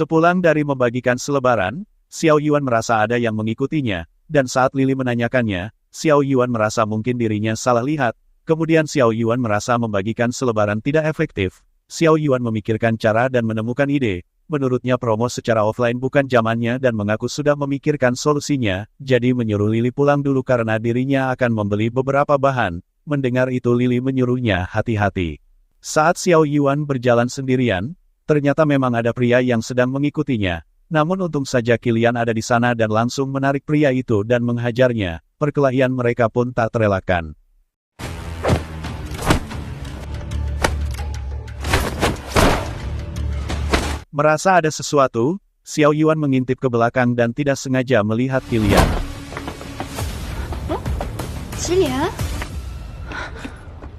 Sepulang dari membagikan selebaran, Xiao Yuan merasa ada yang mengikutinya, dan saat Lily menanyakannya, Xiao Yuan merasa mungkin dirinya salah lihat. Kemudian Xiao Yuan merasa membagikan selebaran tidak efektif. Xiao Yuan memikirkan cara dan menemukan ide. Menurutnya promo secara offline bukan zamannya dan mengaku sudah memikirkan solusinya, jadi menyuruh Lily pulang dulu karena dirinya akan membeli beberapa bahan. Mendengar itu Lily menyuruhnya hati-hati. Saat Xiao Yuan berjalan sendirian, ternyata memang ada pria yang sedang mengikutinya. Namun untung saja Qilian ada di sana dan langsung menarik pria itu dan menghajarnya. Perkelahian mereka pun tak terelakkan. Merasa ada sesuatu, Xiao Yuan mengintip ke belakang dan tidak sengaja melihat Qilian. Qilian?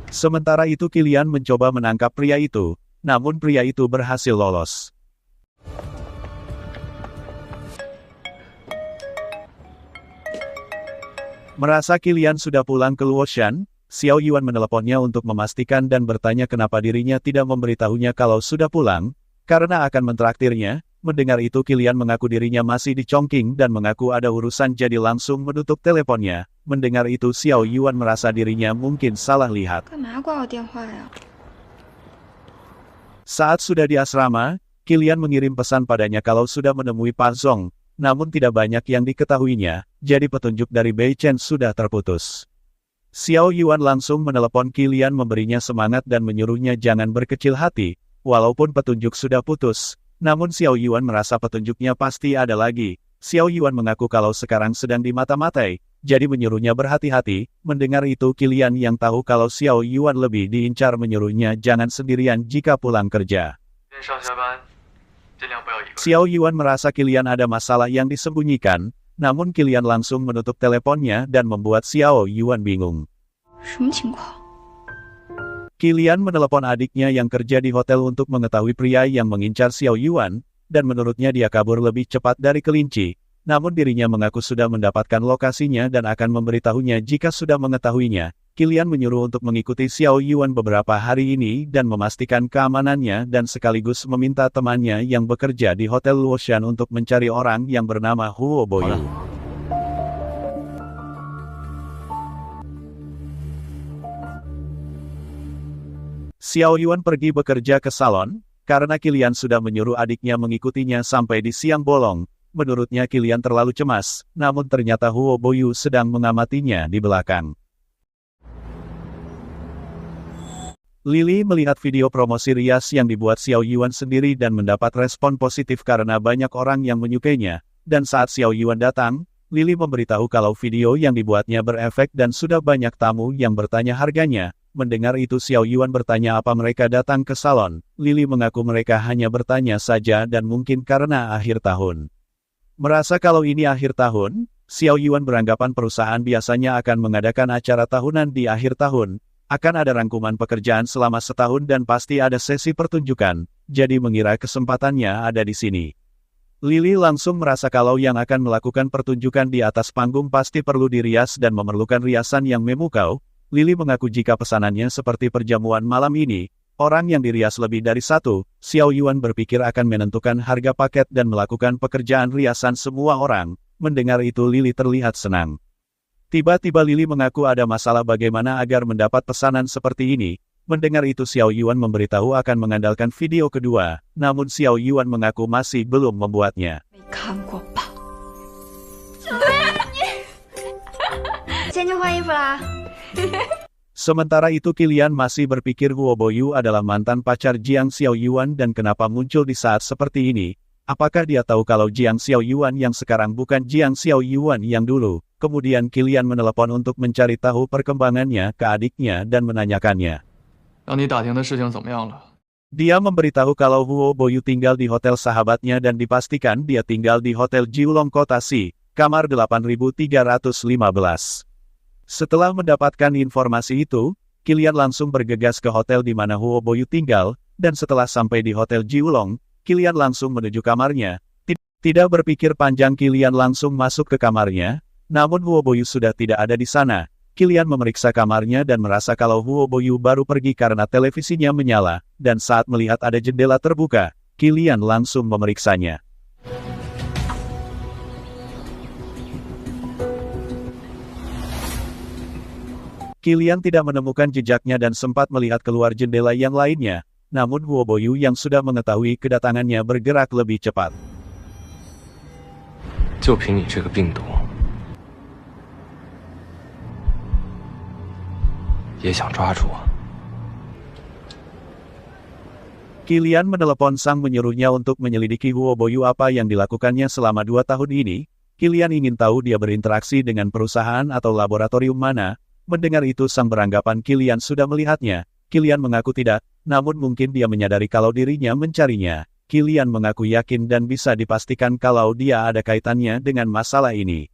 Sementara itu Qilian mencoba menangkap pria itu, namun pria itu berhasil lolos. Merasa Qilian sudah pulang ke Luoshan, Xiao Yuan meneleponnya untuk memastikan dan bertanya kenapa dirinya tidak memberitahunya kalau sudah pulang, karena akan mentraktirnya. Mendengar itu Qilian mengaku dirinya masih di Chongqing dan mengaku ada urusan jadi langsung menutup teleponnya. Mendengar itu Xiao Yuan merasa dirinya mungkin salah lihat. Saat sudah di asrama, Qilian mengirim pesan padanya kalau sudah menemui Pak Zong, namun tidak banyak yang diketahuinya, jadi petunjuk dari Bei Chen sudah terputus. Xiao Yuan langsung menelepon Qilian memberinya semangat dan menyuruhnya jangan berkecil hati, walaupun petunjuk sudah putus. Namun Xiao Yuan merasa petunjuknya pasti ada lagi. Xiao Yuan mengaku kalau sekarang sedang dimata-matai, jadi menyuruhnya berhati-hati. Mendengar itu Qilian yang tahu kalau Xiao Yuan lebih diincar menyuruhnya jangan sendirian jika pulang kerja. Xiao Yuan merasa Qilian ada masalah yang disembunyikan, namun Qilian langsung menutup teleponnya dan membuat Xiao Yuan bingung. Qilian menelepon adiknya yang kerja di hotel untuk mengetahui pria yang mengincar Xiao Yuan, dan menurutnya dia kabur lebih cepat dari kelinci. Namun dirinya mengaku sudah mendapatkan lokasinya dan akan memberitahunya jika sudah mengetahuinya. Qilian menyuruh untuk mengikuti Xiao Yuan beberapa hari ini dan memastikan keamanannya dan sekaligus meminta temannya yang bekerja di Hotel Luoshan untuk mencari orang yang bernama Huo Boyu. Xiao Yuan pergi bekerja ke salon, karena Qilian sudah menyuruh adiknya mengikutinya sampai di siang bolong. Menurutnya Qilian terlalu cemas, namun ternyata Huo Boyu sedang mengamatinya di belakang. Lily melihat video promosi rias yang dibuat Xiao Yuan sendiri dan mendapat respon positif karena banyak orang yang menyukainya. Dan saat Xiao Yuan datang, Lily memberitahu kalau video yang dibuatnya berefek dan sudah banyak tamu yang bertanya harganya. Mendengar itu Xiao Yuan bertanya apa mereka datang ke salon. Lily mengaku mereka hanya bertanya saja dan mungkin karena akhir tahun. Merasa kalau ini akhir tahun, Xiao Yuan beranggapan perusahaan biasanya akan mengadakan acara tahunan di akhir tahun. Akan ada rangkuman pekerjaan selama setahun dan pasti ada sesi pertunjukan, jadi mengira kesempatannya ada di sini. Lily langsung merasa kalau yang akan melakukan pertunjukan di atas panggung pasti perlu dirias dan memerlukan riasan yang memukau. Lily mengaku jika pesanannya seperti perjamuan malam ini, orang yang dirias lebih dari satu, Xiao Yuan berpikir akan menentukan harga paket dan melakukan pekerjaan riasan semua orang. Mendengar itu Lily terlihat senang. Tiba-tiba Lily mengaku ada masalah bagaimana agar mendapat pesanan seperti ini. Mendengar itu Xiao Yuan memberitahu akan mengandalkan video kedua, namun Xiao Yuan mengaku masih belum membuatnya. Sementara itu Qilian masih berpikir Huo Boyu adalah mantan pacar Jiang Xiao Yuan dan kenapa muncul di saat seperti ini. Apakah dia tahu kalau Jiang Xiao Yuan yang sekarang bukan Jiang Xiao Yuan yang dulu? Kemudian Qilian menelepon untuk mencari tahu perkembangannya ke adiknya dan menanyakannya. Dia memberitahu kalau Huo Boyu tinggal di hotel sahabatnya dan dipastikan dia tinggal di Hotel Jiulong Kota Si, kamar 8315. Setelah mendapatkan informasi itu, Qilian langsung bergegas ke hotel di mana Huo Boyu tinggal, dan setelah sampai di Hotel Jiulong, Qilian langsung menuju kamarnya. Tidak berpikir panjang Qilian langsung masuk ke kamarnya, namun Huo Boyu sudah tidak ada di sana. Qilian memeriksa kamarnya dan merasa kalau Huo Boyu baru pergi karena televisinya menyala, dan saat melihat ada jendela terbuka, Kilian langsung memeriksanya. Kilian tidak menemukan jejaknya dan sempat melihat keluar jendela yang lainnya, namun Huo Boyu yang sudah mengetahui kedatangannya bergerak lebih cepat. 就凭你这个病毒，也想抓住我？ Kilian menelepon sang menyuruhnya untuk menyelidiki Huo Boyu apa yang dilakukannya selama 2 tahun ini. Kilian ingin tahu dia berinteraksi dengan perusahaan atau laboratorium mana. Mendengar itu sang beranggapan Kilian sudah melihatnya. Kilian mengaku tidak, namun mungkin dia menyadari kalau dirinya mencarinya. Kilian mengaku yakin dan bisa dipastikan kalau dia ada kaitannya dengan masalah ini.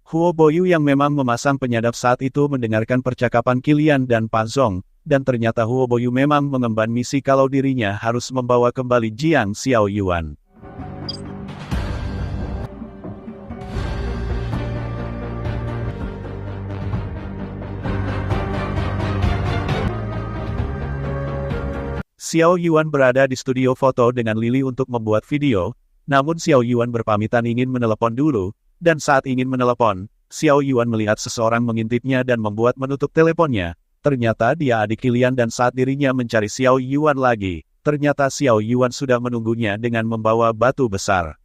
Huo Boyu yang memang memasang penyadap saat itu mendengarkan percakapan Kilian dan Pak Zong, dan ternyata Huo Boyu memang mengemban misi kalau dirinya harus membawa kembali Jiang Xiaoyuan. Xiaoyuan berada di studio foto dengan Lily untuk membuat video, namun Xiaoyuan berpamitan ingin menelepon dulu, dan saat ingin menelepon, Xiaoyuan melihat seseorang mengintipnya dan membuat menutup teleponnya. Ternyata dia adik Kilian dan saat dirinya mencari Xiaoyuan lagi, ternyata Xiaoyuan sudah menunggunya dengan membawa batu besar.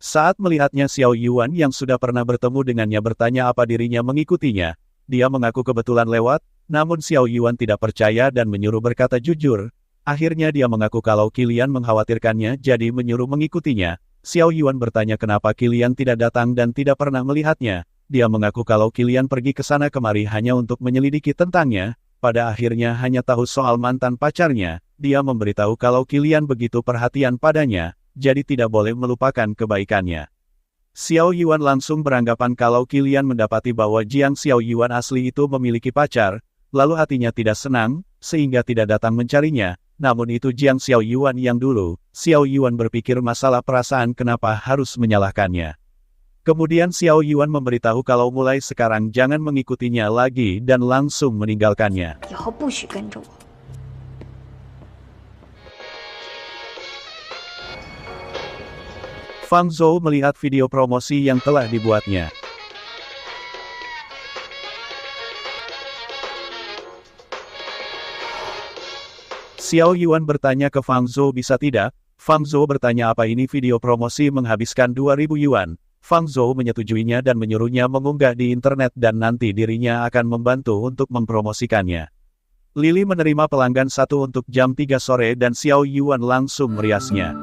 Saat melihatnya Xiaoyuan yang sudah pernah bertemu dengannya bertanya apa dirinya mengikutinya, dia mengaku kebetulan lewat, namun Xiaoyuan tidak percaya dan menyuruh berkata jujur. Akhirnya dia mengaku kalau Kilian mengkhawatirkannya jadi menyuruh mengikutinya. Xiaoyuan bertanya kenapa Kilian tidak datang dan tidak pernah melihatnya. Dia mengaku kalau Kilian pergi ke sana kemari hanya untuk menyelidiki tentangnya. Pada akhirnya hanya tahu soal mantan pacarnya. Dia memberitahu kalau Kilian begitu perhatian padanya, jadi tidak boleh melupakan kebaikannya. Xiaoyuan langsung beranggapan kalau Kilian mendapati bahwa Jiang Xiaoyuan asli itu memiliki pacar, lalu hatinya tidak senang, sehingga tidak datang mencarinya. Namun itu Jiang Xiaoyuan yang dulu. Xiaoyuan berpikir masalah perasaan kenapa harus menyalahkannya. Kemudian Xiaoyuan memberitahu kalau mulai sekarang jangan mengikutinya lagi dan langsung meninggalkannya. Fang Zhou melihat video promosi yang telah dibuatnya. Xiaoyuan bertanya ke Fang Zhou bisa tidak? Fang Zhou bertanya apa ini video promosi menghabiskan 2.000 yuan. Fang Zhou menyetujuinya dan menyuruhnya mengunggah di internet dan nanti dirinya akan membantu untuk mempromosikannya. Lily menerima pelanggan 1 untuk jam 3 sore dan Xiaoyuan langsung meriasnya.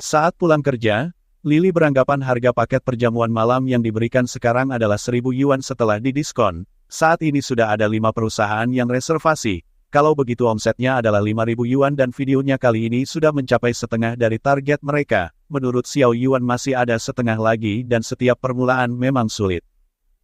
Saat pulang kerja, Lily beranggapan harga paket perjamuan malam yang diberikan sekarang adalah 1.000 yuan setelah didiskon. Saat ini sudah ada 5 perusahaan yang reservasi. Kalau begitu omsetnya adalah 5.000 yuan dan videonya kali ini sudah mencapai setengah dari target mereka. Menurut Xiaoyuan masih ada setengah lagi dan setiap permulaan memang sulit.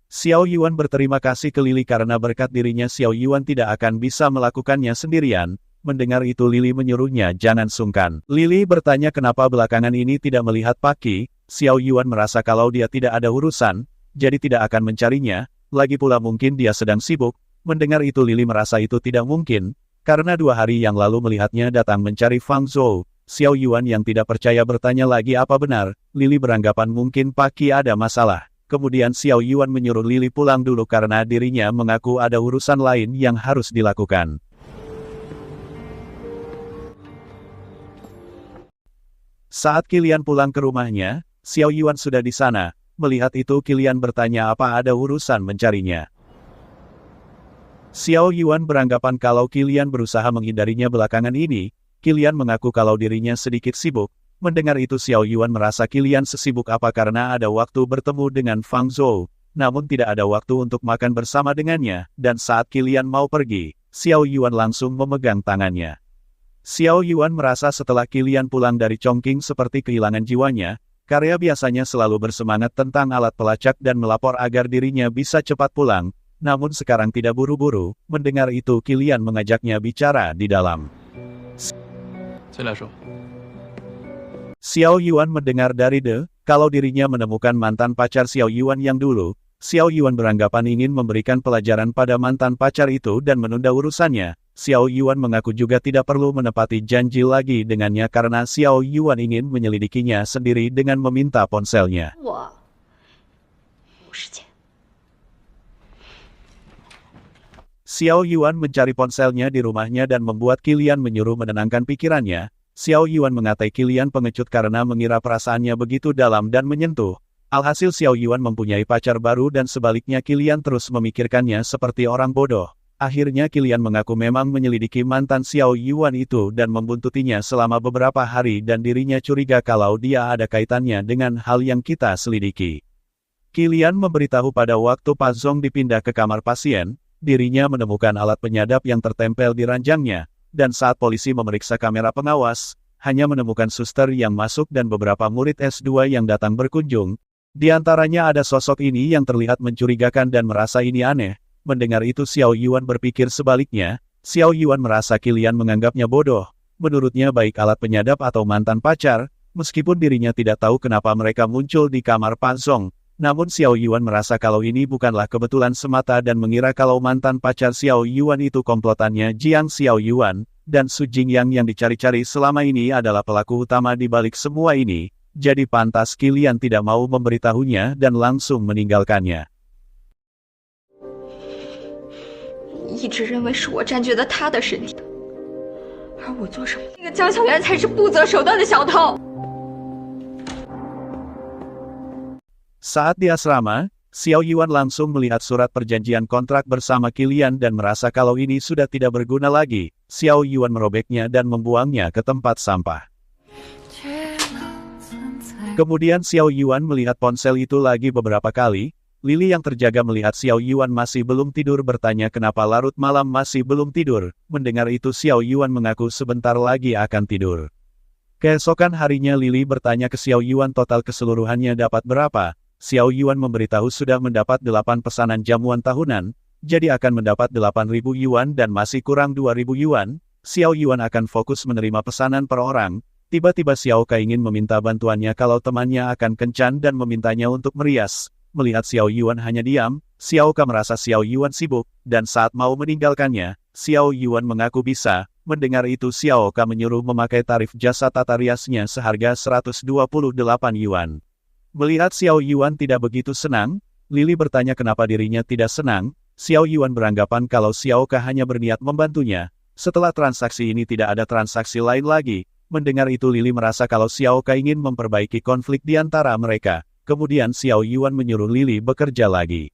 Xiaoyuan berterima kasih ke Lily karena berkat dirinya Xiaoyuan tidak akan bisa melakukannya sendirian. Mendengar itu Lily menyuruhnya jangan sungkan. Lily bertanya kenapa belakangan ini tidak melihat Paki. Xiaoyuan merasa kalau dia tidak ada urusan, jadi tidak akan mencarinya. Lagi pula mungkin dia sedang sibuk. Mendengar itu Lily merasa itu tidak mungkin, karena 2 hari yang lalu melihatnya datang mencari Fang Zhou. Xiaoyuan yang tidak percaya bertanya lagi apa benar. Lily beranggapan mungkin Paki ada masalah. Kemudian Xiaoyuan menyuruh Lily pulang dulu karena dirinya mengaku ada urusan lain yang harus dilakukan. Saat Kilian pulang ke rumahnya, Xiaoyuan sudah di sana. Melihat itu Kilian bertanya apa ada urusan mencarinya. Xiaoyuan beranggapan kalau Kilian berusaha menghindarinya belakangan ini. Kilian mengaku kalau dirinya sedikit sibuk. Mendengar itu Xiaoyuan merasa Kilian sesibuk apa karena ada waktu bertemu dengan Fang Zhou, namun tidak ada waktu untuk makan bersama dengannya, dan saat Kilian mau pergi, Xiaoyuan langsung memegang tangannya. Xiaoyuan merasa setelah Kilian pulang dari Chongqing seperti kehilangan jiwanya, karya biasanya selalu bersemangat tentang alat pelacak dan melapor agar dirinya bisa cepat pulang, namun sekarang tidak buru-buru. Mendengar itu Qilian mengajaknya bicara di dalam. 进来说。 Xiao Yuan mendengar dari kalau dirinya menemukan mantan pacar Xiao Yuan yang dulu. Xiao Yuan beranggapan ingin memberikan pelajaran pada mantan pacar itu dan menunda urusannya. Xiao Yuan mengaku juga tidak perlu menepati janji lagi dengannya karena Xiao Yuan ingin menyelidikinya sendiri dengan meminta ponselnya. Xiao Yuan mencari ponselnya di rumahnya dan membuat Qilian menyuruh menenangkan pikirannya. Xiao Yuan mengatai Qilian pengecut karena mengira perasaannya begitu dalam dan menyentuh. Alhasil Xiao Yuan mempunyai pacar baru dan sebaliknya Qilian terus memikirkannya seperti orang bodoh. Akhirnya Qilian mengaku memang menyelidiki mantan Xiao Yuan itu dan membuntutinya selama beberapa hari dan dirinya curiga kalau dia ada kaitannya dengan hal yang kita selidiki. Qilian memberitahu pada waktu Pa Zong dipindah ke kamar pasien, dirinya menemukan alat penyadap yang tertempel di ranjangnya, dan saat polisi memeriksa kamera pengawas, hanya menemukan suster yang masuk dan beberapa murid S2 yang datang berkunjung. Di antaranya ada sosok ini yang terlihat mencurigakan dan merasa ini aneh. Mendengar itu Xiao Yuan berpikir sebaliknya, Xiao Yuan merasa Qilian menganggapnya bodoh. Menurutnya baik alat penyadap atau mantan pacar, meskipun dirinya tidak tahu kenapa mereka muncul di kamar Pa Zong. Namun Xiao Yuan merasa kalau ini bukanlah kebetulan semata dan mengira kalau mantan pacar Xiao Yuan itu komplotannya Jiang Xiao Yuan, dan Su Jingyang yang dicari-cari selama ini adalah pelaku utama di balik semua ini. Jadi pantas Qilian tidak mau memberitahunya dan langsung meninggalkannya. 一直认为是我占据了他的身体，而我做什么，那个江小媛才是不择手段的小偷。 Saat di asrama, Xiao Yuan langsung melihat surat perjanjian kontrak bersama Qilian dan merasa kalau ini sudah tidak berguna lagi. Xiao Yuan merobeknya dan membuangnya ke tempat sampah. Kemudian Xiao Yuan melihat ponsel itu lagi beberapa kali. Lili yang terjaga melihat Xiao Yuan masih belum tidur bertanya kenapa larut malam masih belum tidur. Mendengar itu Xiao Yuan mengaku sebentar lagi akan tidur. Keesokan harinya Lili bertanya ke Xiao Yuan total keseluruhannya dapat berapa. Xiao Yuan memberitahu sudah mendapat 8 pesanan jamuan tahunan, jadi akan mendapat 8.000 yuan dan masih kurang 2.000 yuan. Xiao Yuan akan fokus menerima pesanan per orang. Tiba-tiba Xiao Ka ingin meminta bantuannya kalau temannya akan kencan dan memintanya untuk merias. Melihat Xiao Yuan hanya diam, Xiao Ka merasa Xiao Yuan sibuk, dan saat mau meninggalkannya, Xiao Yuan mengaku bisa. Mendengar itu Xiao Ka menyuruh memakai tarif jasa tata riasnya seharga 128 yuan. Melihat Xiao Yuan tidak begitu senang, Lili bertanya kenapa dirinya tidak senang. Xiao Yuan beranggapan kalau Xiao Ka hanya berniat membantunya. Setelah transaksi ini tidak ada transaksi lain lagi. Mendengar itu Lili merasa kalau Xiao Ka ingin memperbaiki konflik di antara mereka. Kemudian Xiao Yuan menyuruh Lili bekerja lagi.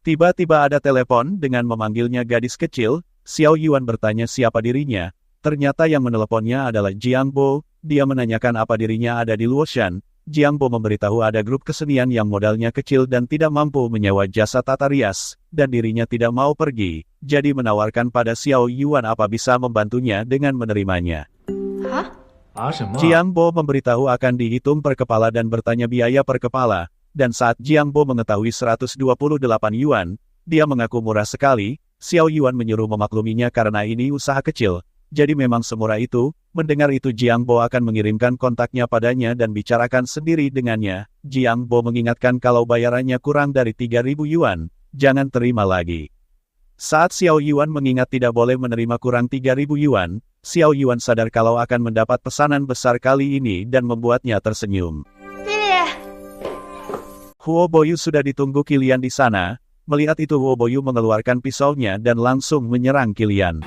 Tiba-tiba ada telepon dengan memanggilnya gadis kecil. Xiao Yuan bertanya siapa dirinya. Ternyata yang meneleponnya adalah Jiang Bo. Dia menanyakan apa dirinya ada di Luoshan. Jiang Bo memberitahu ada grup kesenian yang modalnya kecil dan tidak mampu menyewa jasa tata rias, dan dirinya tidak mau pergi, jadi menawarkan pada Xiao Yuan apa bisa membantunya dengan menerimanya. Jiang Bo memberitahu akan dihitung per kepala dan bertanya biaya per kepala, dan saat Jiang Bo mengetahui 128 yuan, dia mengaku murah sekali. Xiao Yuan menyuruh memakluminya karena ini usaha kecil, jadi memang semurah itu. Mendengar itu Jiang Bo akan mengirimkan kontaknya padanya dan bicarakan sendiri dengannya. Jiang Bo mengingatkan kalau bayarannya kurang dari 3.000 yuan, jangan terima lagi. Saat Xiao Yuan mengingat tidak boleh menerima kurang 3.000 yuan, Xiao Yuan sadar kalau akan mendapat pesanan besar kali ini dan membuatnya tersenyum. Huo Boyu sudah ditunggu Qilian di sana. Melihat itu Huo Boyu mengeluarkan pisaunya dan langsung menyerang Qilian.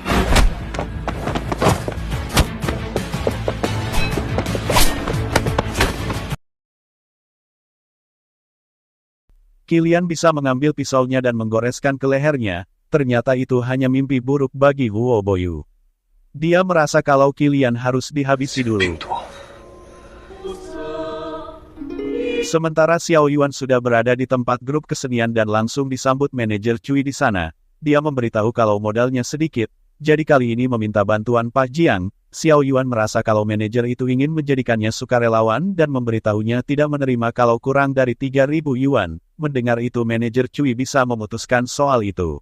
Qilian bisa mengambil pisaunya dan menggoreskan ke lehernya. Ternyata itu hanya mimpi buruk bagi Huo Boyu. Dia merasa kalau Qilian harus dihabisi dulu. Sementara Xiao Yuan sudah berada di tempat grup kesenian dan langsung disambut manajer Cui di sana. Dia memberitahu kalau modalnya sedikit, jadi kali ini meminta bantuan Pak Jiang. Xiao Yuan merasa kalau manajer itu ingin menjadikannya sukarelawan dan memberitahunya tidak menerima kalau kurang dari 3.000 yuan. Mendengar itu manajer Cui bisa memutuskan soal itu.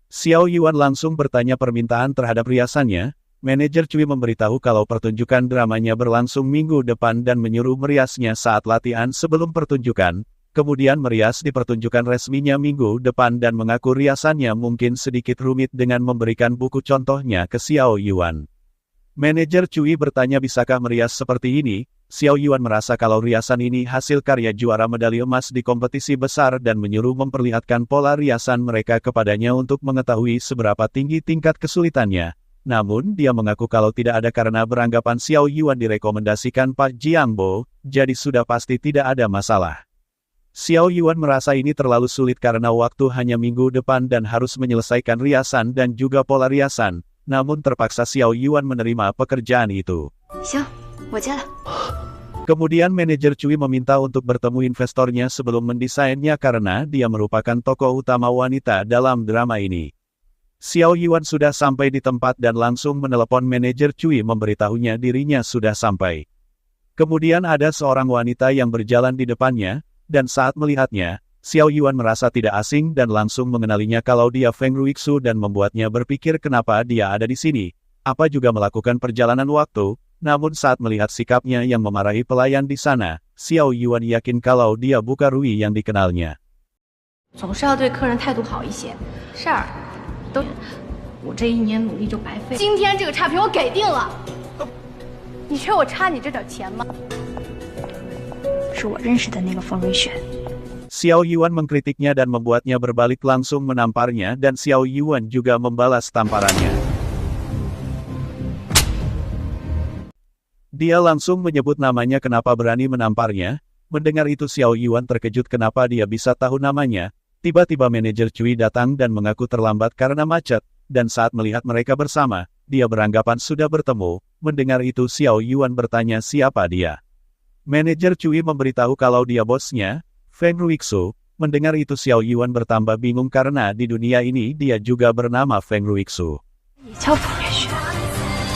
Xiao Yuan langsung bertanya permintaan terhadap riasannya. Manajer Cui memberitahu kalau pertunjukan dramanya berlangsung minggu depan dan menyuruh meriasnya saat latihan sebelum pertunjukan. Kemudian merias di pertunjukan resminya minggu depan dan mengaku riasannya mungkin sedikit rumit dengan memberikan buku contohnya ke Xiao Yuan. Manajer Cui bertanya bisakah merias seperti ini. Xiao Yuan merasa kalau riasan ini hasil karya juara medali emas di kompetisi besar dan menyuruh memperlihatkan pola riasan mereka kepadanya untuk mengetahui seberapa tinggi tingkat kesulitannya. Namun dia mengaku kalau tidak ada karena beranggapan Xiao Yuan direkomendasikan Pak Jiangbo, jadi sudah pasti tidak ada masalah. Xiao Yuan merasa ini terlalu sulit karena waktu hanya minggu depan dan harus menyelesaikan riasan dan juga pola riasan, namun terpaksa Xiao Yuan menerima pekerjaan itu. Kemudian manajer Cui meminta untuk bertemu investornya sebelum mendesainnya karena dia merupakan tokoh utama wanita dalam drama ini. Xiao Yuan sudah sampai di tempat dan langsung menelepon manajer Cui memberitahunya dirinya sudah sampai. Kemudian ada seorang wanita yang berjalan di depannya, dan saat melihatnya, Xiao Yuan merasa tidak asing dan langsung mengenalinya kalau dia Feng Ruixu dan membuatnya berpikir kenapa dia ada di sini. Apa juga melakukan perjalanan waktu, namun saat melihat sikapnya yang memarahi pelayan di sana, Xiao Yuan yakin kalau dia bukan Rui yang dikenalnya. Xiao Yuan mengkritiknya dan membuatnya berbalik langsung menamparnya dan Xiao Yuan juga membalas tamparannya. Dia langsung menyebut namanya kenapa berani menamparnya. Mendengar itu Xiao Yuan terkejut kenapa dia bisa tahu namanya. Tiba-tiba manajer Cui datang dan mengaku terlambat karena macet, dan saat melihat mereka bersama, dia beranggapan sudah bertemu. Mendengar itu Xiao Yuan bertanya siapa dia. Manajer Cui memberitahu kalau dia bosnya, Feng Ruixu. Mendengar itu Xiao Yuan bertambah bingung karena di dunia ini dia juga bernama Feng Ruixu.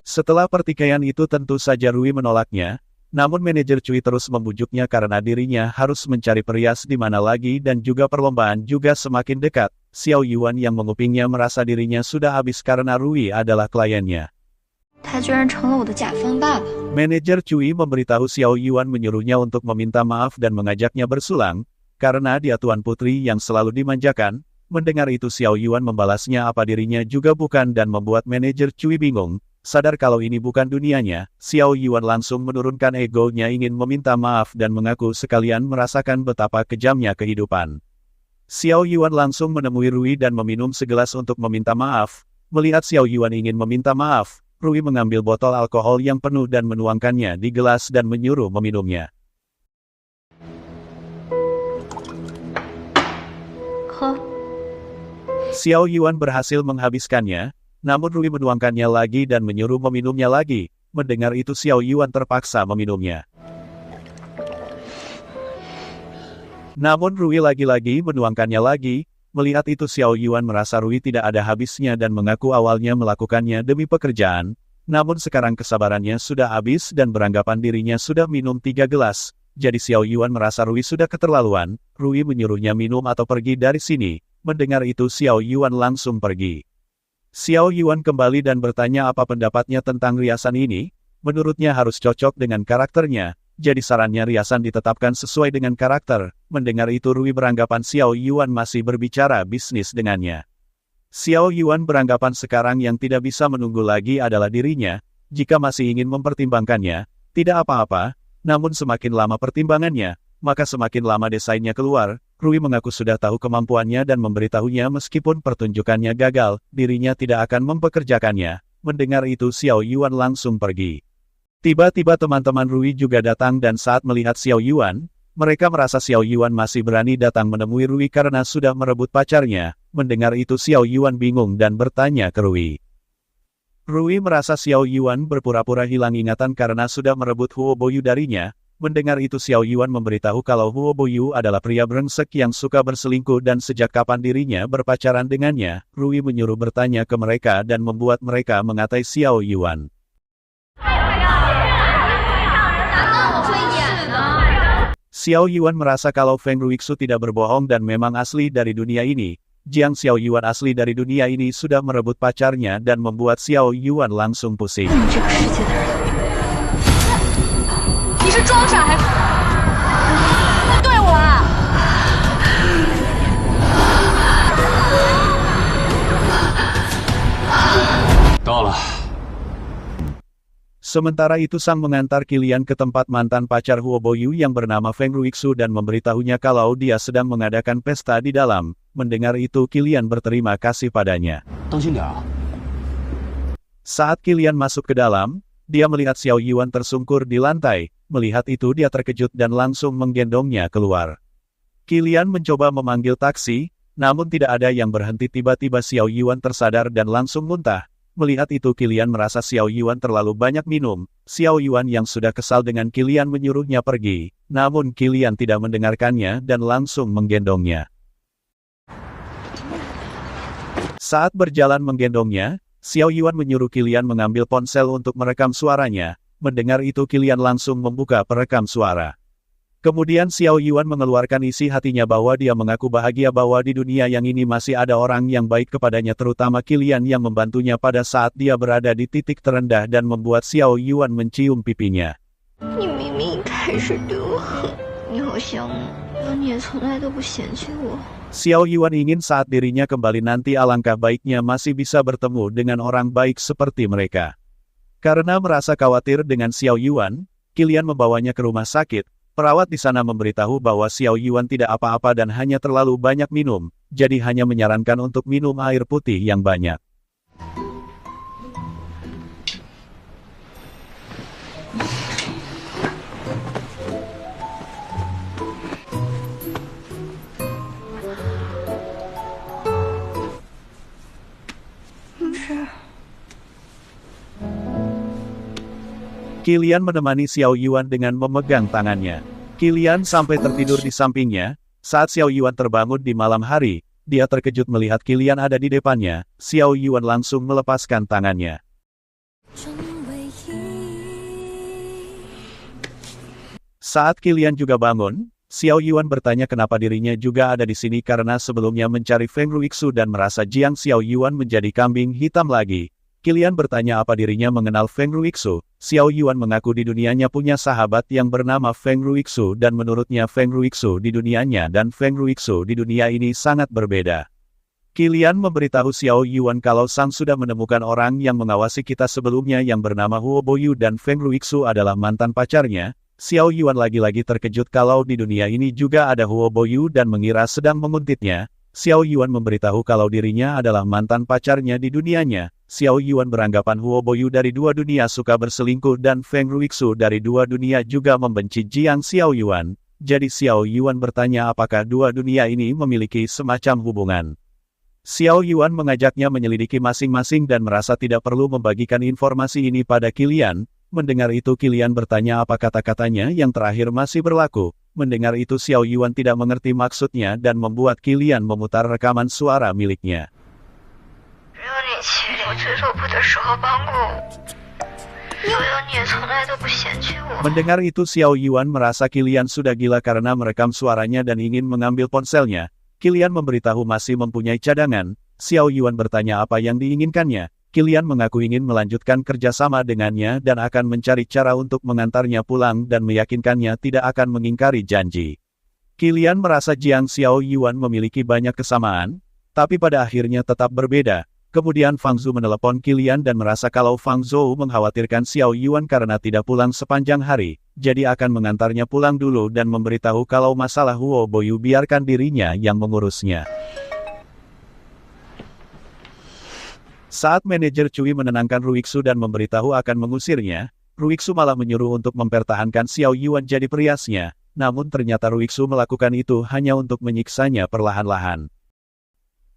Setelah pertikaian itu tentu saja Rui menolaknya, namun manajer Cui terus membujuknya karena dirinya harus mencari perias di mana lagi dan juga perlombaan juga semakin dekat. Xiao Yuan yang mengupingnya merasa dirinya sudah habis karena Rui adalah kliennya. Manajer Cui memberitahu Xiao Yuan menyuruhnya untuk meminta maaf dan mengajaknya bersulang, karena dia Tuan Putri yang selalu dimanjakan. Mendengar itu Xiao Yuan membalasnya apa dirinya juga bukan dan membuat manajer Cui bingung. Sadar kalau ini bukan dunianya, Xiao Yuan langsung menurunkan egonya ingin meminta maaf dan mengaku sekalian merasakan betapa kejamnya kehidupan. Xiao Yuan langsung menemui Rui dan meminum segelas untuk meminta maaf. Melihat Xiao Yuan ingin meminta maaf, Rui mengambil botol alkohol yang penuh dan menuangkannya di gelas dan menyuruh meminumnya. Xiao Yuan berhasil menghabiskannya, namun Rui menuangkannya lagi dan menyuruh meminumnya lagi. Mendengar itu Xiao Yuan terpaksa meminumnya. Namun Rui lagi-lagi menuangkannya lagi. Melihat itu Xiao Yuan merasa Rui tidak ada habisnya dan mengaku awalnya melakukannya demi pekerjaan. Namun sekarang kesabarannya sudah habis dan beranggapan dirinya sudah minum 3 gelas. Jadi Xiao Yuan merasa Rui sudah keterlaluan. Rui menyuruhnya minum atau pergi dari sini. Mendengar itu Xiao Yuan langsung pergi. Xiao Yuan kembali dan bertanya apa pendapatnya tentang riasan ini. Menurutnya harus cocok dengan karakternya. Jadi sarannya riasan ditetapkan sesuai dengan karakter. Mendengar itu Rui beranggapan Xiao Yuan masih berbicara bisnis dengannya. Xiao Yuan beranggapan sekarang yang tidak bisa menunggu lagi adalah dirinya. Jika masih ingin mempertimbangkannya, tidak apa-apa. Namun semakin lama pertimbangannya, maka semakin lama desainnya keluar. Rui mengaku sudah tahu kemampuannya dan memberitahunya meskipun pertunjukannya gagal, dirinya tidak akan mempekerjakannya. Mendengar itu Xiao Yuan langsung pergi. Tiba-tiba teman-teman Rui juga datang dan saat melihat Xiao Yuan, mereka merasa Xiao Yuan masih berani datang menemui Rui karena sudah merebut pacarnya. Mendengar itu Xiao Yuan bingung dan bertanya ke Rui. Rui merasa Xiao Yuan berpura-pura hilang ingatan karena sudah merebut Huo Boyu darinya. Mendengar itu Xiao Yuan memberitahu kalau Huo Boyu adalah pria brengsek yang suka berselingkuh dan sejak kapan dirinya berpacaran dengannya. Rui menyuruh bertanya ke mereka dan membuat mereka mengatai Xiao Yuan. Xiao Yuan merasa kalau Feng Ruixu tidak berbohong dan memang asli dari dunia ini. Jiang Xiao Yuan asli dari dunia ini sudah merebut pacarnya dan membuat Xiao Yuan langsung pusing. 你是装傻还是对我啊？ 到了。 Sementara itu Sang mengantar Qilian ke tempat mantan pacar Huo Boyu yang bernama Feng Ruixu dan memberitahunya kalau dia sedang mengadakan pesta di dalam. Mendengar itu Qilian berterima kasih padanya. Saat Qilian masuk ke dalam, dia melihat Xiao Yuan tersungkur di lantai. Melihat itu dia terkejut dan langsung menggendongnya keluar. Qilian mencoba memanggil taksi, namun tidak ada yang berhenti. Tiba-tiba Xiao Yuan tersadar dan langsung muntah. Melihat itu Qilian merasa Xiao Yuan terlalu banyak minum. Xiao Yuan yang sudah kesal dengan Qilian menyuruhnya pergi. Namun Qilian tidak mendengarkannya dan langsung menggendongnya. Saat berjalan menggendongnya, Xiao Yuan menyuruh Qilian mengambil ponsel untuk merekam suaranya. Mendengar itu Qilian langsung membuka perekam suara. Kemudian Xiao Yuan mengeluarkan isi hatinya bahwa dia mengaku bahagia bahwa di dunia yang ini masih ada orang yang baik kepadanya terutama Qilian yang membantunya pada saat dia berada di titik terendah dan membuat Xiao Yuan mencium pipinya. 你明明一开始对我很，你好像我，而你也从来都不嫌弃我。 Xiao Yuan ingin saat dirinya kembali nanti alangkah baiknya masih bisa bertemu dengan orang baik seperti mereka. Karena merasa khawatir dengan Xiao Yuan, Qilian membawanya ke rumah sakit. Perawat di sana memberitahu bahwa Xiao Yuan tidak apa-apa dan hanya terlalu banyak minum, jadi hanya menyarankan untuk minum air putih yang banyak. Qilian menemani Xiao Yuan dengan memegang tangannya. Qilian sampai tertidur di sampingnya. Saat Xiao Yuan terbangun di malam hari, dia terkejut melihat Qilian ada di depannya. Xiao Yuan langsung melepaskan tangannya. Saat Qilian juga bangun, Xiao Yuan bertanya kenapa dirinya juga ada di sini karena sebelumnya mencari Feng Ruixu dan merasa Jiang Xiao Yuan menjadi kambing hitam lagi. Qilian bertanya apa dirinya mengenal Feng Ruixu. Xiao Yuan mengaku di dunianya punya sahabat yang bernama Feng Ruixu dan menurutnya Feng Ruixu di dunianya dan Feng Ruixu di dunia ini sangat berbeda. Qilian memberitahu Xiao Yuan kalau Sang sudah menemukan orang yang mengawasi kita sebelumnya yang bernama Huo Boyu dan Feng Ruixu adalah mantan pacarnya. Xiao Yuan lagi-lagi terkejut kalau di dunia ini juga ada Huo Boyu dan mengira sedang menguntitnya. Xiao Yuan memberitahu kalau dirinya adalah mantan pacarnya di dunianya. Xiao Yuan beranggapan Huo Boyu dari dua dunia suka berselingkuh dan Feng Ruixu dari dua dunia juga membenci Jiang Xiao Yuan. Jadi Xiao Yuan bertanya apakah dua dunia ini memiliki semacam hubungan. Xiao Yuan mengajaknya menyelidiki masing-masing dan merasa tidak perlu membagikan informasi ini pada Qilian. Mendengar itu Qilian bertanya apa kata-katanya yang terakhir masih berlaku. Mendengar itu Xiao Yuan tidak mengerti maksudnya dan membuat Qilian memutar rekaman suara miliknya. Mendengar itu Xiao Yuan merasa Qilian sudah gila karena merekam suaranya dan ingin mengambil ponselnya. Qilian memberitahu masih mempunyai cadangan. Xiao Yuan bertanya apa yang diinginkannya. Qilian mengaku ingin melanjutkan kerjasama dengannya dan akan mencari cara untuk mengantarnya pulang dan meyakinkannya tidak akan mengingkari janji. Qilian merasa Jiang Xiao Yuan memiliki banyak kesamaan, tapi pada akhirnya tetap berbeda. Kemudian Fang Zhou menelepon Qilian dan merasa kalau Fang Zhou mengkhawatirkan Xiao Yuan karena tidak pulang sepanjang hari, jadi akan mengantarnya pulang dulu dan memberitahu kalau masalah Huo Boyu biarkan dirinya yang mengurusnya. Saat manajer Cui menenangkan Ruixu dan memberitahu akan mengusirnya, Ruixu malah menyuruh untuk mempertahankan Xiao Yuan jadi periasnya, namun ternyata Ruixu melakukan itu hanya untuk menyiksanya perlahan-lahan.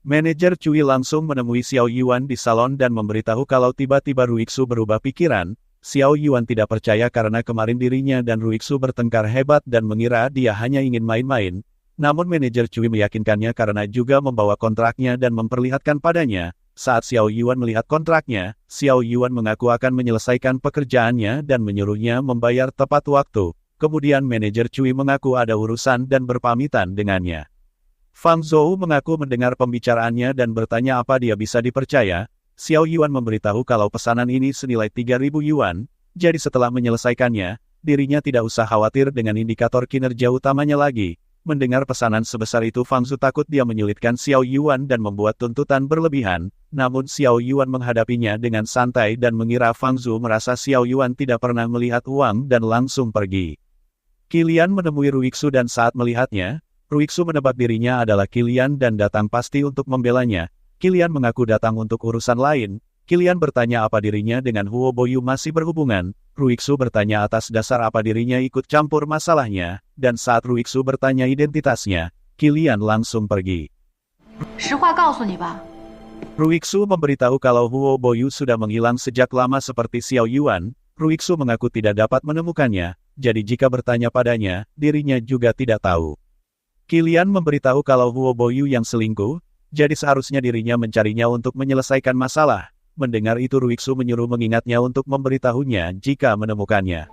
Manajer Cui langsung menemui Xiao Yuan di salon dan memberitahu kalau tiba-tiba Ruixu berubah pikiran. Xiao Yuan tidak percaya karena kemarin dirinya dan Ruixu bertengkar hebat dan mengira dia hanya ingin main-main. Namun manajer Cui meyakinkannya karena juga membawa kontraknya dan memperlihatkan padanya. Saat Xiao Yuan melihat kontraknya, Xiao Yuan mengaku akan menyelesaikan pekerjaannya dan menyuruhnya membayar tepat waktu. Kemudian manajer Cui mengaku ada urusan dan berpamitan dengannya. Fang Zhou mengaku mendengar pembicaraannya dan bertanya apa dia bisa dipercaya. Xiao Yuan memberitahu kalau pesanan ini senilai 3.000 yuan, jadi setelah menyelesaikannya, dirinya tidak usah khawatir dengan indikator kinerja utamanya lagi. Mendengar pesanan sebesar itu Fang Zhou takut dia menyulitkan Xiao Yuan dan membuat tuntutan berlebihan, namun Xiao Yuan menghadapinya dengan santai dan mengira Fang Zhou merasa Xiao Yuan tidak pernah melihat uang dan langsung pergi. Qilian menemui Ruixu dan saat melihatnya, Ruixu menebak dirinya adalah Qilian dan datang pasti untuk membelanya. Qilian mengaku datang untuk urusan lain. Qilian bertanya apa dirinya dengan Huo Boyu masih berhubungan. Ruixu bertanya atas dasar apa dirinya ikut campur masalahnya, dan saat Ruixu bertanya identitasnya, Qilian langsung pergi. 实话告诉你吧， Ruixu memberitahu kalau Huo Boyu sudah menghilang sejak lama seperti Xiao Yuan. Ruixu mengaku tidak dapat menemukannya, jadi jika bertanya padanya, dirinya juga tidak tahu. Qilian memberitahu kalau Huo Boyu yang selingkuh, jadi seharusnya dirinya mencarinya untuk menyelesaikan masalah. Mendengar itu Ruixu menyuruh mengingatnya untuk memberitahunya jika menemukannya.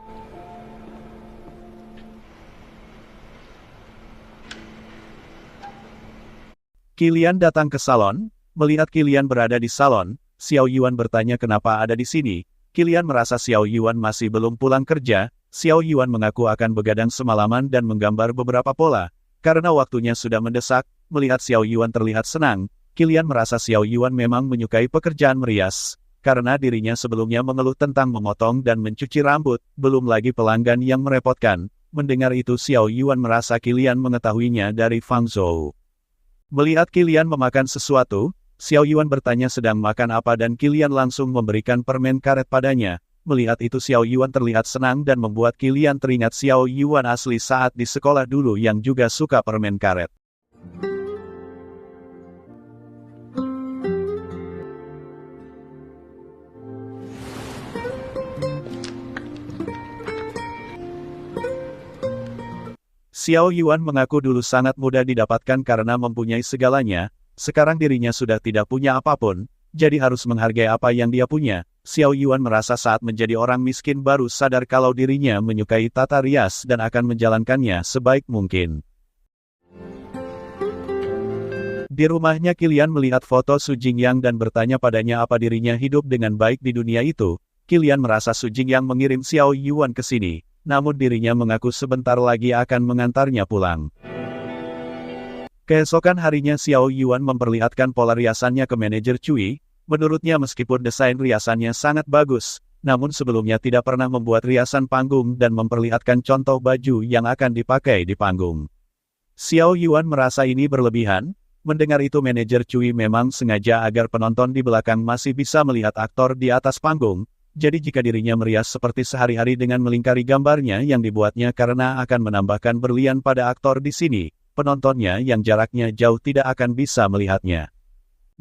Qilian datang ke salon. Melihat Qilian berada di salon, Xiao Yuan bertanya kenapa ada di sini. Qilian merasa Xiao Yuan masih belum pulang kerja. Xiao Yuan mengaku akan begadang semalaman dan menggambar beberapa pola. Karena waktunya sudah mendesak, melihat Xiao Yuan terlihat senang, Qilian merasa Xiao Yuan memang menyukai pekerjaan merias. Karena dirinya sebelumnya mengeluh tentang memotong dan mencuci rambut, belum lagi pelanggan yang merepotkan. Mendengar itu Xiao Yuan merasa Qilian mengetahuinya dari Fang Zhou. Melihat Qilian memakan sesuatu, Xiao Yuan bertanya sedang makan apa dan Qilian langsung memberikan permen karet padanya. Melihat itu Xiao Yuan terlihat senang dan membuat Qilian teringat Xiao Yuan asli saat di sekolah dulu yang juga suka permen karet. Xiao Yuan mengaku dulu sangat mudah didapatkan karena mempunyai segalanya, sekarang dirinya sudah tidak punya apapun, jadi harus menghargai apa yang dia punya. Xiao Yuan merasa saat menjadi orang miskin baru sadar kalau dirinya menyukai tata rias dan akan menjalankannya sebaik mungkin. Di rumahnya Qilian melihat foto Su Jingyang dan bertanya padanya apa dirinya hidup dengan baik di dunia itu. Qilian merasa Su Jingyang mengirim Xiao Yuan ke sini, namun dirinya mengaku sebentar lagi akan mengantarnya pulang. Keesokan harinya Xiao Yuan memperlihatkan pola riasannya ke manajer Cui. Menurutnya meskipun desain riasannya sangat bagus, namun sebelumnya tidak pernah membuat riasan panggung dan memperlihatkan contoh baju yang akan dipakai di panggung. Xiao Yuan merasa ini berlebihan. Mendengar itu manajer Cui memang sengaja agar penonton di belakang masih bisa melihat aktor di atas panggung. Jadi jika dirinya merias seperti sehari-hari dengan melingkari gambarnya yang dibuatnya karena akan menambahkan berlian pada aktor di sini, penontonnya yang jaraknya jauh tidak akan bisa melihatnya.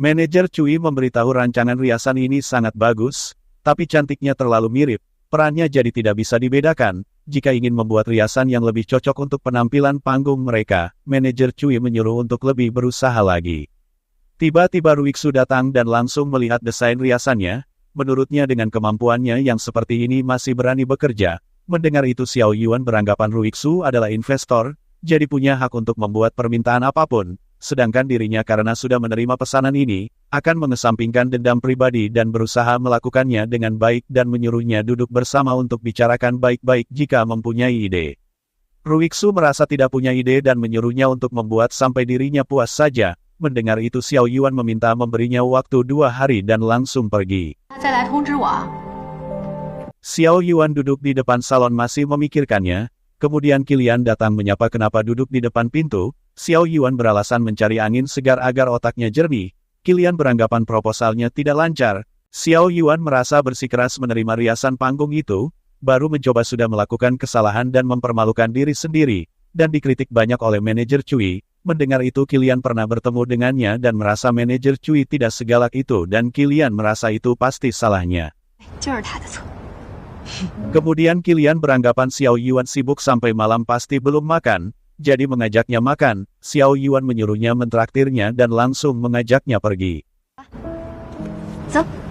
Manajer Cui memberitahu rancangan riasan ini sangat bagus, tapi cantiknya terlalu mirip, perannya jadi tidak bisa dibedakan. Jika ingin membuat riasan yang lebih cocok untuk penampilan panggung mereka, manajer Cui menyuruh untuk lebih berusaha lagi. Tiba-tiba Ruixu datang dan langsung melihat desain riasannya. Menurutnya dengan kemampuannya yang seperti ini masih berani bekerja. Mendengar itu Xiao Yuan beranggapan Ruixu adalah investor, jadi punya hak untuk membuat permintaan apapun. Sedangkan dirinya karena sudah menerima pesanan ini, akan mengesampingkan dendam pribadi dan berusaha melakukannya dengan baik dan menyuruhnya duduk bersama untuk bicarakan baik-baik jika mempunyai ide. Ruixu merasa tidak punya ide dan menyuruhnya untuk membuat sampai dirinya puas saja. Mendengar itu Xiao Yuan meminta memberinya waktu 2 hari dan langsung pergi. 再来通知我啊。 Xiao Yuan duduk di depan salon masih memikirkannya, kemudian Qilian datang menyapa kenapa duduk di depan pintu. Xiao Yuan beralasan mencari angin segar agar otaknya jernih. Qilian beranggapan proposalnya tidak lancar. Xiao Yuan merasa bersikeras menerima riasan panggung itu, baru mencoba sudah melakukan kesalahan dan mempermalukan diri sendiri, dan dikritik banyak oleh manajer Cui. Mendengar itu Qilian pernah bertemu dengannya dan merasa manajer Cui tidak segalak itu dan Qilian merasa itu pasti salahnya. 就是他的错， Kemudian Kilian beranggapan Xiao Yuan sibuk sampai malam pasti belum makan, jadi mengajaknya makan. Xiao Yuan menyuruhnya mentraktirnya dan langsung mengajaknya pergi. 走。